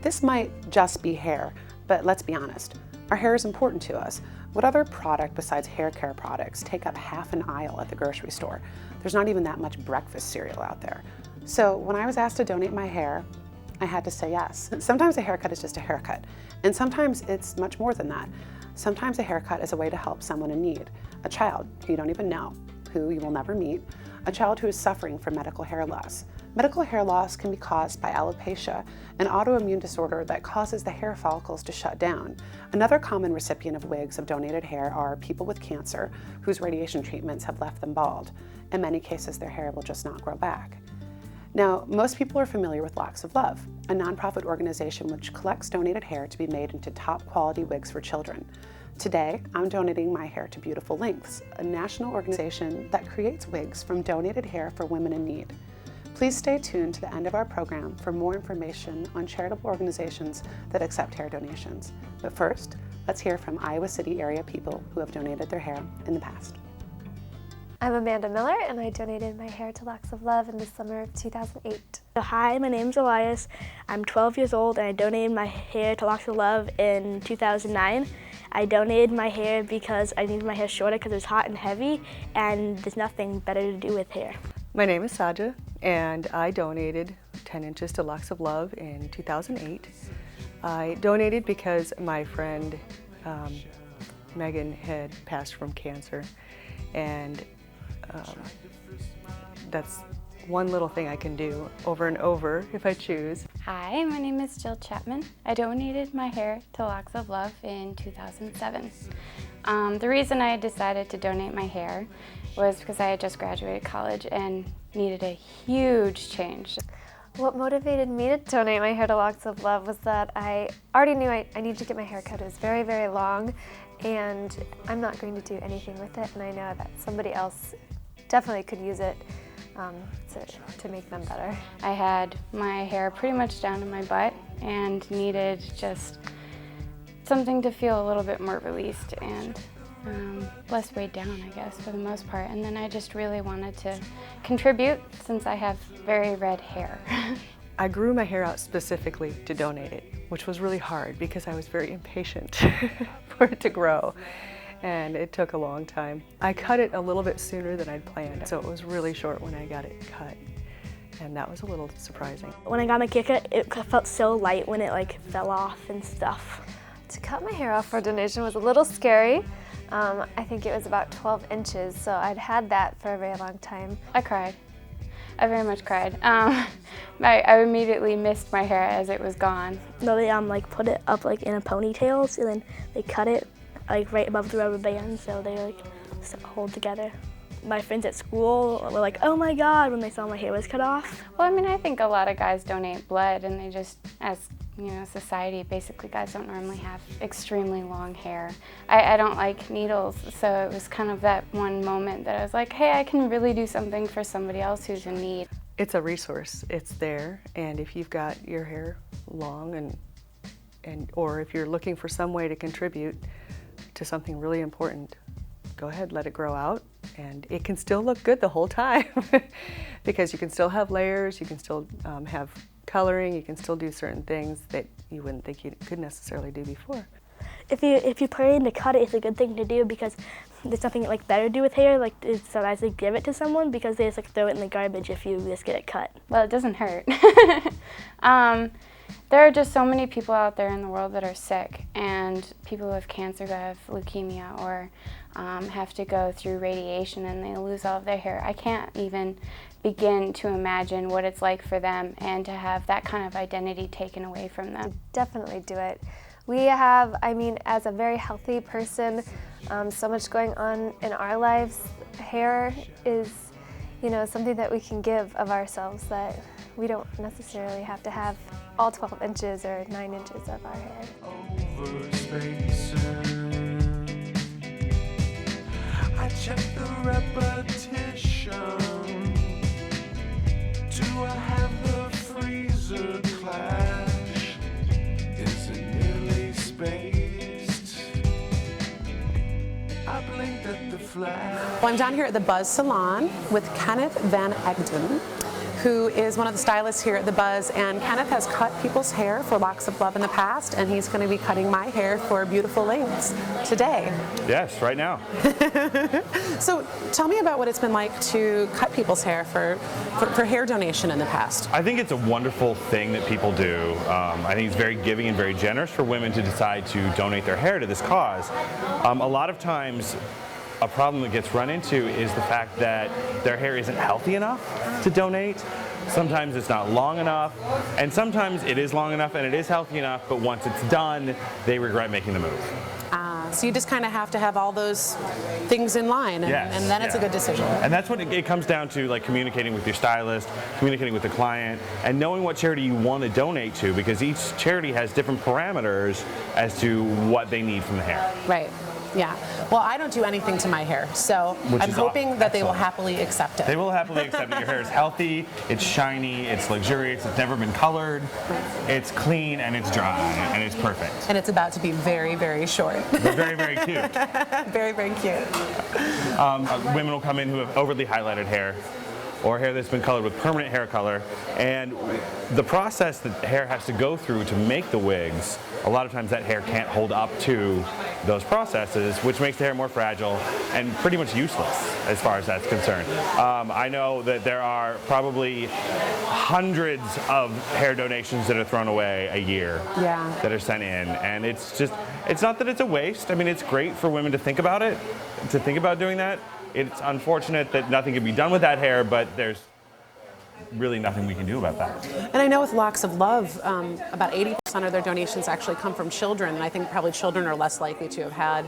This might just be hair, but let's be honest, our hair is important to us. What other product besides hair care products take up half an aisle at the grocery store? There's not even that much breakfast cereal out there. So when I was asked to donate my hair, I had to say yes. Sometimes a haircut is just a haircut, and sometimes it's much more than that. Sometimes a haircut is a way to help someone in need, a child who you don't even know, who you will never meet, a child who is suffering from medical hair loss. Medical hair loss can be caused by alopecia, an autoimmune disorder that causes the hair follicles to shut down. Another common recipient of wigs of donated hair are people with cancer whose radiation treatments have left them bald. In many cases, their hair will just not grow back. Now, most people are familiar with Locks of Love, a nonprofit organization which collects donated hair to be made into top quality wigs for children. Today, I'm donating my hair to Beautiful Lengths, a national organization that creates wigs from donated hair for women in need. Please stay tuned to the end of our program for more information on charitable organizations that accept hair donations. But first, let's hear from Iowa City area people who have donated their hair in the past. I'm Amanda Miller, and I donated my hair to Locks of Love in the summer of 2008. Hi, my name's Elias. I'm 12 years old, and I donated my hair to Locks of Love in 2009. I donated my hair because I needed my hair shorter because it was hot and heavy, and there's nothing better to do with hair. My name is Saja, and I donated 10 inches to Locks of Love in 2008. I donated because my friend Megan had passed from cancer, and that's one little thing I can do over and over if I choose. Hi, my name is Jill Chapman. I donated my hair to Locks of Love in 2007. The reason I decided to donate my hair was because I had just graduated college and needed a huge change. What motivated me to donate my hair to Locks of Love was that I already knew I needed to get my hair cut. It was very, very long, and I'm not going to do anything with it, and I know that somebody else definitely could use it to make them better. I had my hair pretty much down to my butt and needed just something to feel a little bit more released and less weighed down, I guess, for the most part. And then I just really wanted to contribute since I have very red hair. I grew my hair out specifically to donate it, which was really hard because I was very impatient for it to grow, and it took a long time. I cut it a little bit sooner than I'd planned, so it was really short when I got it cut, and that was a little surprising. When I got my haircut, it felt so light when it fell off and stuff. To cut my hair off for donation was a little scary. I think it was about 12 inches, so I'd had that for a very long time. I cried. I very much cried. I immediately missed my hair as it was gone. No, they put it up in a ponytail, and then they cut it right above the rubber band, so they hold together. My friends at school were like, "Oh my God," when they saw my hair was cut off. Well, I mean, I think a lot of guys donate blood, and they just, as society, basically guys don't normally have extremely long hair. I don't like needles, so it was kind of that one moment that I was like, hey, I can really do something for somebody else who's in need. It's a resource. It's there, and if you've got your hair long or if you're looking for some way to contribute to something really important, go ahead, let it grow out, and it can still look good the whole time because you can still have layers, you can still have coloring, you can still do certain things that you wouldn't think you could necessarily do before. If you plan to cut it, it's a good thing to do because there's nothing better to do with hair, sometimes they give it to someone because they just throw it in the garbage if you just get it cut. Well, it doesn't hurt. There are just so many people out there in the world that are sick, and people who have cancer, who have leukemia, or have to go through radiation and they lose all of their hair. I can't even begin to imagine what it's like for them and to have that kind of identity taken away from them. Definitely do it. We have, as a very healthy person, so much going on in our lives. Hair is, something that we can give of ourselves that we don't necessarily have to have all 12 inches or 9 inches of our hair. I check the repetition. Do I have the freezer clash? Is it nearly spaced? I blinked at the flash. Well, I'm down here at the Buzz Salon with Kenneth Van Egden, who is one of the stylists here at The Buzz, and Kenneth has cut people's hair for Locks of Love in the past, and he's going to be cutting my hair for Beautiful Lengths today. Yes, right now. So tell me about what it's been like to cut people's hair for hair donation in the past. I think it's a wonderful thing that people do. I think it's very giving and very generous for women to decide to donate their hair to this cause. A lot of times, a problem that gets run into is the fact that their hair isn't healthy enough to donate. Sometimes it's not long enough, and sometimes it is long enough and it is healthy enough, but once it's done, they regret making the move. So you just kind of have to have all those things in line, and, Yes, and then it's a yeah. good decision. And that's what it comes down to, like communicating with your stylist, communicating with the client, and knowing what charity you want to donate to, because each charity has different parameters as to what they need from the hair. Right. Yeah. Well, I don't do anything to my hair, so Which I'm is hoping that they will excellent. happily accept it. They will happily accept that your hair is healthy, it's shiny, it's luxurious, it's never been colored, it's clean, and it's dry, and it's perfect. And it's about to be very, very short. They're very, very cute. Very, very cute. Women will come in who have overly highlighted hair, or hair that's been colored with permanent hair color, and the process that hair has to go through to make the wigs, a lot of times that hair can't hold up to those processes, which makes the hair more fragile and pretty much useless as far as that's concerned. I know that there are probably hundreds of hair donations that are thrown away a year Yeah. that are sent in, and it's not that it's a waste. I mean, it's great for women to think about it, to think about doing that. It's unfortunate that nothing can be done with that hair, but there's really nothing we can do about that. And I know with Locks of Love, about 80% of their donations actually come from children, and I think probably children are less likely to have had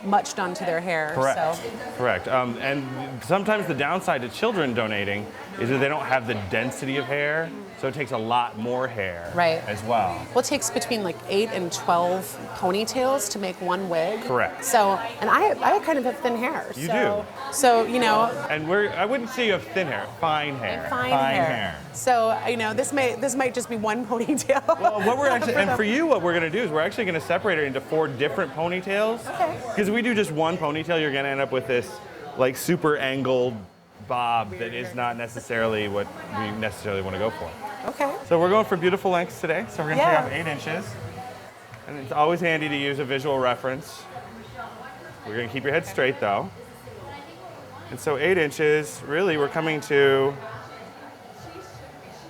much done to their hair. Correct. So. Correct. And sometimes the downside to children donating is that they don't have the density of hair, so it takes a lot more hair Right. as well. Well, it takes between like 8 and 12 ponytails to make one wig. Correct. So, and I kind of have thin hair. You so, So, you know, And I wouldn't say you have thin hair, fine hair. fine hair. So, you know, this might just be one ponytail. Well, what we're actually, and for you, what we're going to do is we're actually going to separate it into 4 different ponytails. Okay. Because if we do just one ponytail, you're going to end up with this like super angled bob that is not necessarily what we necessarily want to go for. Okay. So we're going for beautiful lengths today. So we're going to Yeah. take off 8 inches. And it's always handy to use a visual reference. We're going to keep your head straight though. And so 8 inches, really we're coming to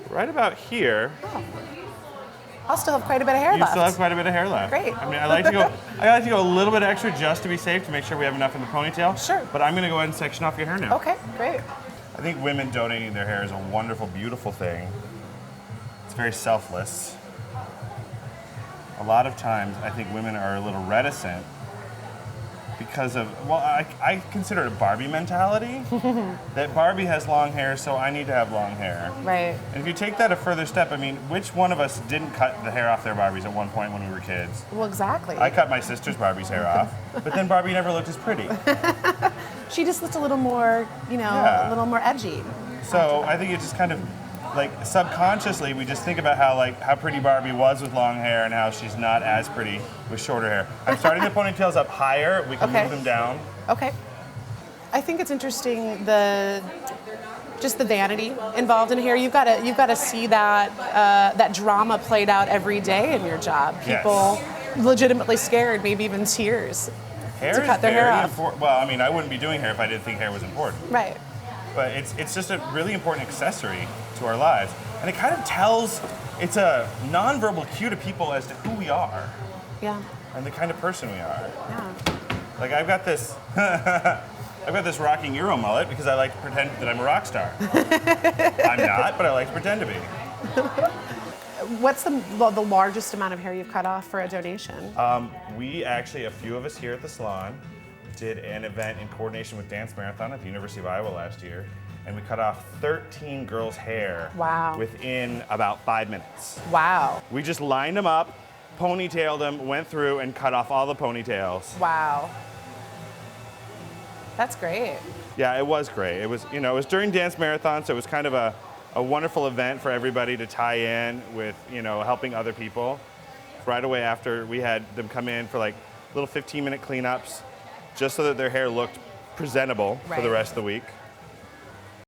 right about here. I'll still have quite a bit of hair You left. still have quite a bit of hair left. Great. I mean, I like to go a little bit extra just to be safe, to make sure we have enough in the ponytail. Sure. But I'm going to go ahead and section off your hair now. Okay, great. I think women donating their hair is a wonderful, beautiful thing. It's very selfless. A lot of times, I think women are a little reticent because of, well, I consider it a Barbie mentality. That Barbie has long hair, so I need to have long hair. Right. And if you take that a further step, I mean, which one of us didn't cut the hair off their Barbies at one point when we were kids? Well, exactly. I cut my sister's Barbie's hair off, but then Barbie never looked as pretty. She just looked a little more, you know, Yeah. a little more edgy. So I think it just kind of, like, subconsciously we just think about how pretty Barbie was with long hair and how she's not as pretty with shorter hair. I'm starting the ponytails up higher. We can Okay. move them down. Okay. I think it's interesting just the vanity involved in here. You've got to see that drama played out every day in your job. Yes. People legitimately scared, maybe even tears, Hair to is cut their hair very off. important. Well, I mean, I wouldn't be doing hair if I didn't think hair was important. Right. But it's just a really important accessory to our lives. And it kind of tells, it's a nonverbal cue to people as to who we are Yeah. and the kind of person we are. Yeah. Like I've got this rocking Euro mullet because I like to pretend that I'm a rock star. I'm not, but I like to pretend to be. What's the largest amount of hair you've cut off for a donation? We actually, a few of us here at the salon, did an event in coordination with Dance Marathon at the University of Iowa last year, and we cut off 13 girls' hair Wow. within about 5 minutes. Wow. We just lined them up, ponytailed them, went through and cut off all the ponytails. Wow. That's great. Yeah, it was great. It was, it was during Dance Marathon, so it was kind of a wonderful event for everybody to tie in with, helping other people. Right away after, we had them come in for like little 15-minute cleanups, just so that their hair looked presentable for the Right. rest of the week.